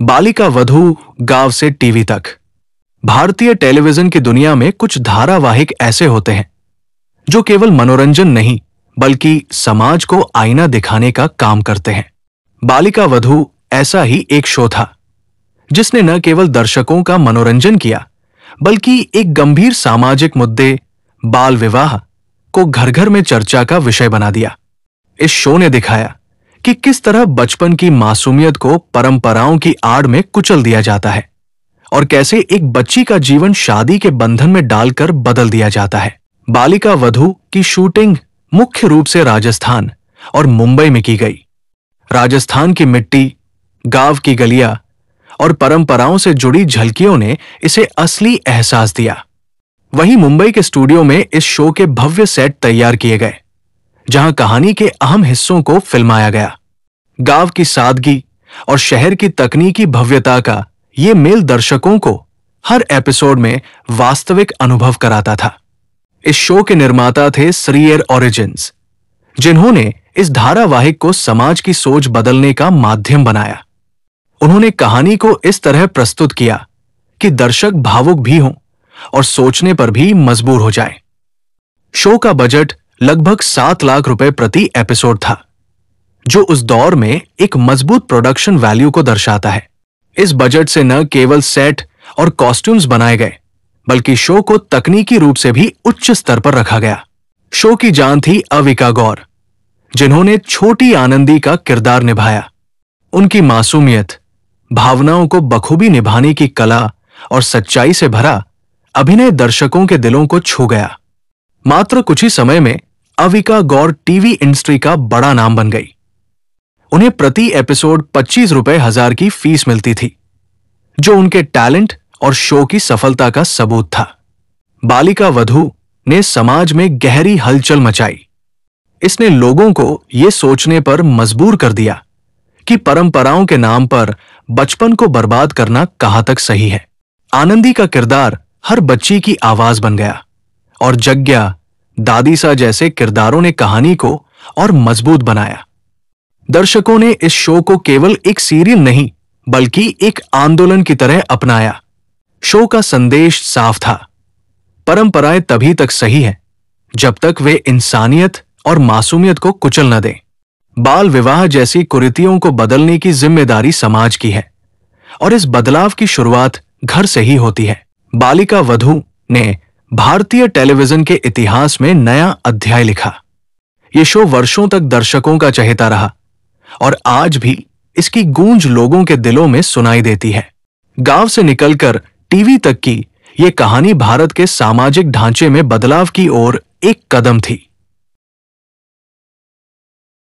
बालिका वधू गांव से टीवी तक। भारतीय टेलीविजन की दुनिया में कुछ धारावाहिक ऐसे होते हैं जो केवल मनोरंजन नहीं बल्कि समाज को आईना दिखाने का काम करते हैं। बालिका वधू ऐसा ही एक शो था जिसने न केवल दर्शकों का मनोरंजन किया बल्कि एक गंभीर सामाजिक मुद्दे बाल विवाह को घर घर में चर्चा का विषय बना दिया। इस शो ने दिखाया कि किस तरह बचपन की मासूमियत को परंपराओं की आड़ में कुचल दिया जाता है और कैसे एक बच्ची का जीवन शादी के बंधन में डालकर बदल दिया जाता है। बालिका वधू की शूटिंग मुख्य रूप से राजस्थान और मुंबई में की गई। राजस्थान की मिट्टी, गांव की गलियां और परंपराओं से जुड़ी झलकियों ने इसे असली एहसास दिया। वहीं मुंबई के स्टूडियो में इस शो के भव्य सेट तैयार किए गए जहां कहानी के अहम हिस्सों को फिल्माया गया। गांव की सादगी और शहर की तकनीकी भव्यता का ये मेल दर्शकों को हर एपिसोड में वास्तविक अनुभव कराता था। इस शो के निर्माता थे श्रीयर ओरिजिन्स, जिन्होंने इस धारावाहिक को समाज की सोच बदलने का माध्यम बनाया। उन्होंने कहानी को इस तरह प्रस्तुत किया कि दर्शक भावुक भी हों और सोचने पर भी मजबूर हो जाएं। शो का बजट लगभग 7 लाख रुपए प्रति एपिसोड था, जो उस दौर में एक मजबूत प्रोडक्शन वैल्यू को दर्शाता है। इस बजट से न केवल सेट और कॉस्ट्यूम्स बनाए गए बल्कि शो को तकनीकी रूप से भी उच्च स्तर पर रखा गया। शो की जान थी अविका गौर, जिन्होंने छोटी आनंदी का किरदार निभाया। उनकी मासूमियत, भावनाओं को बखूबी निभाने की कला और सच्चाई से भरा अभिनय दर्शकों के दिलों को छू गया। मात्र कुछ ही समय में अविका गौर टीवी इंडस्ट्री का बड़ा नाम बन गई। उन्हें प्रति एपिसोड 25 रुपए हजार की फीस मिलती थी, जो उनके टैलेंट और शो की सफलता का सबूत था। बालिका वधू ने समाज में गहरी हलचल मचाई। इसने लोगों को यह सोचने पर मजबूर कर दिया कि परंपराओं के नाम पर बचपन को बर्बाद करना कहां तक सही है। आनंदी का किरदार हर बच्ची की आवाज बन गया और जग्या, दादीसा जैसे किरदारों ने कहानी को और मजबूत बनाया। दर्शकों ने इस शो को केवल एक सीरियल नहीं बल्कि एक आंदोलन की तरह अपनाया। शो का संदेश साफ था, परंपराएं तभी तक सही हैं जब तक वे इंसानियत और मासूमियत को कुचल न दें। बाल विवाह जैसी कुरीतियों को बदलने की जिम्मेदारी समाज की है और इस बदलाव की शुरुआत घर से ही होती है। बालिका वधू ने भारतीय टेलीविजन के इतिहास में नया अध्याय लिखा। यह शो वर्षों तक दर्शकों का चहेता रहा और आज भी इसकी गूंज लोगों के दिलों में सुनाई देती है। गांव से निकलकर टीवी तक की यह कहानी भारत के सामाजिक ढांचे में बदलाव की ओर एक कदम थी।